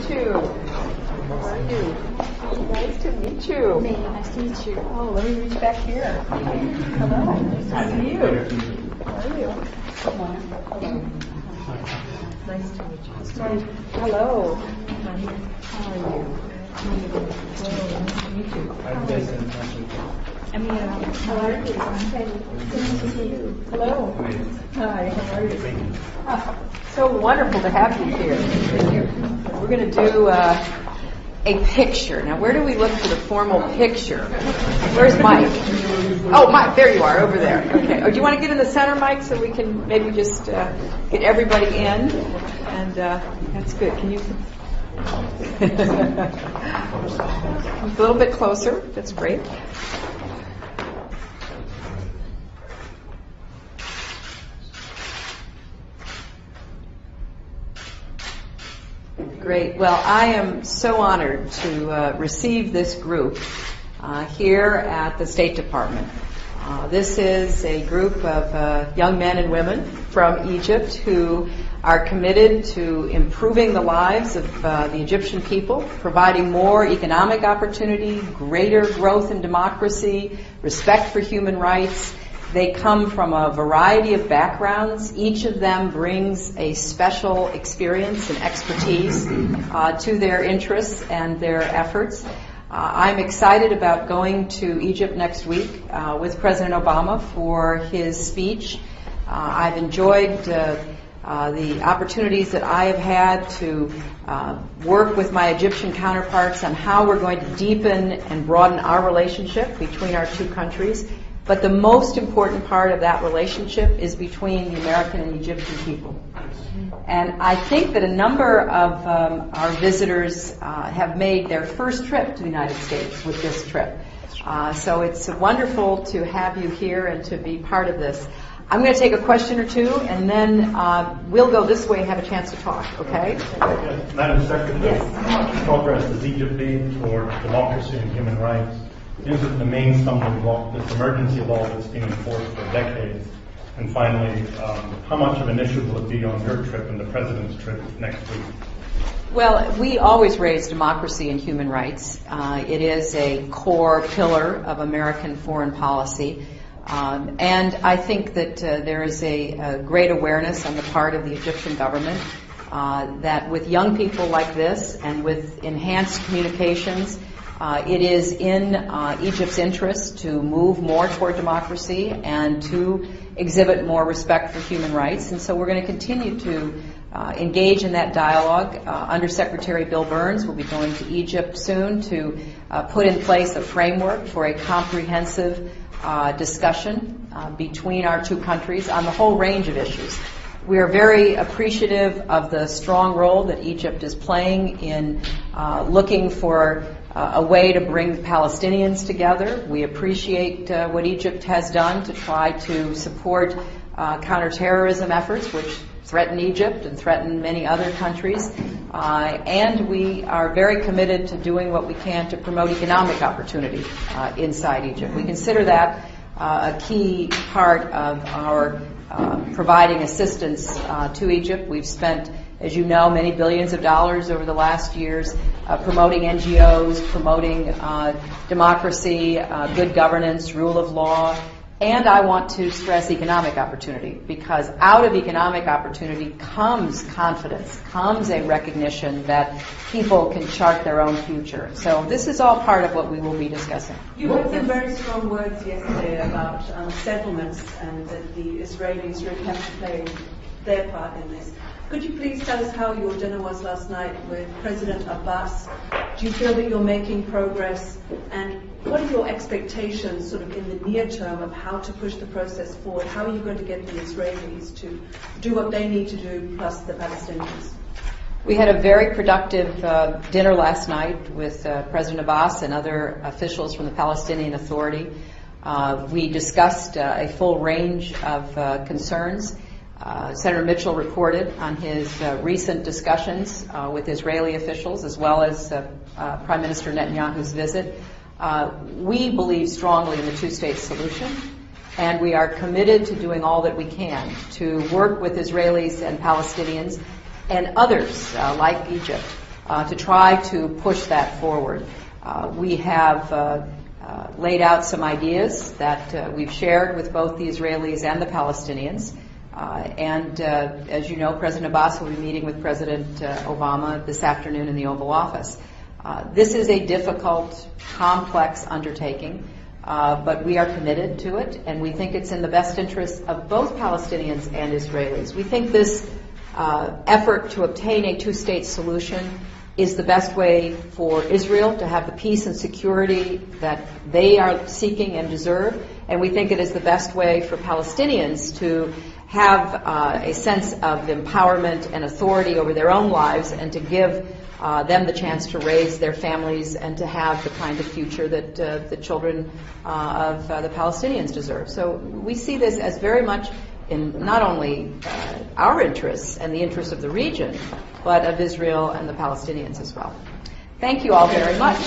meet you. How are you? Nice to meet you. Nice to meet you. Oh, let me reach back here. Hello. Nice to see you. How are you? Hello. Nice to meet you. Hello. How are you? Nice to meet you. How are you? Nice to see you. Hello. Hi, how are you? So wonderful to have you here. We're going to do a picture. Now, where do we look for the formal picture? Where's Mike? Oh, Mike, there you are, over there. Okay. Oh, do you want to get in the center, Mike, so we can maybe just get everybody in? And that's good. Can you... a little bit closer. That's great. Great. Well, I am so honored to receive this group here at the State Department. This is a group of young men and women from Egypt who are committed to improving the lives of the Egyptian people, providing more economic opportunity, greater growth in democracy, respect for human rights. They come from a variety of backgrounds. Each of them brings a special experience and expertise to their interests and their efforts. I'm excited about going to Egypt next week with President Obama for his speech. I've enjoyed the opportunities that I have had to work with my Egyptian counterparts on how we're going to deepen and broaden our relationship between our two countries. But the most important part of that relationship is between the American and Egyptian people. And I think that a number of our visitors have made their first trip to the United States with this trip. So it's wonderful to have you here and to be part of this. I'm going to take a question or two, and then we'll go this way and have a chance to talk, okay? Yes. Madam Secretary, yes. How much progress has Egypt made toward democracy and human rights? Is it the main stumbling block, this emergency law that's been enforced for decades? And finally, how much of an issue will it be on your trip and the President's trip next week? Well, we always raise democracy and human rights. It is a core pillar of American foreign policy. And I think that there is a great awareness on the part of the Egyptian government that with young people like this and with enhanced communications, it is in Egypt's interest to move more toward democracy and to exhibit more respect for human rights. And so we're going to continue to engage in that dialogue. Undersecretary Bill Burns will be going to Egypt soon to put in place a framework for a comprehensive discussion between our two countries on the whole range of issues. We are very appreciative of the strong role that Egypt is playing in looking for a way to bring the Palestinians together. We appreciate what Egypt has done to try to support counterterrorism efforts, which threaten Egypt and threaten many other countries. And we are very committed to doing what we can to promote economic opportunity inside Egypt. We consider that a key part of our providing assistance to Egypt. We've spent, as you know, many billions of dollars over the last years promoting NGOs, promoting democracy, good governance, rule of law, and I want to stress economic opportunity, because out of economic opportunity comes confidence, comes a recognition that people can chart their own future. So this is all part of what we will be discussing. You had some very strong words yesterday about settlements and that the Israelis really have to play their part in this. Could you please tell us how your dinner was last night with President Abbas? Do you feel that you're making progress? And what are your expectations sort of in the near term of how to push the process forward? How are you going to get the Israelis to do what they need to do, plus the Palestinians? We had a very productive dinner last night with President Abbas and other officials from the Palestinian Authority. We discussed a full range of concerns. Senator Mitchell reported on his recent discussions with Israeli officials, as well as Prime Minister Netanyahu's visit. We believe strongly in the two-state solution, and we are committed to doing all that we can to work with Israelis and Palestinians and others like Egypt to try to push that forward. We have laid out some ideas that we've shared with both the Israelis and the Palestinians. And as you know, President Abbas will be meeting with President Obama this afternoon in the Oval Office. This is a difficult, complex undertaking, but we are committed to it, and we think it's in the best interest of both Palestinians and Israelis. We think this effort to obtain a two-state solution is the best way for Israel to have the peace and security that they are seeking and deserve, and we think it is the best way for Palestinians to have a sense of empowerment and authority over their own lives, and to give them the chance to raise their families and to have the kind of future that the children of the Palestinians deserve. So we see this as very much in not only our interests and the interests of the region, but of Israel and the Palestinians as well. Thank you all very much.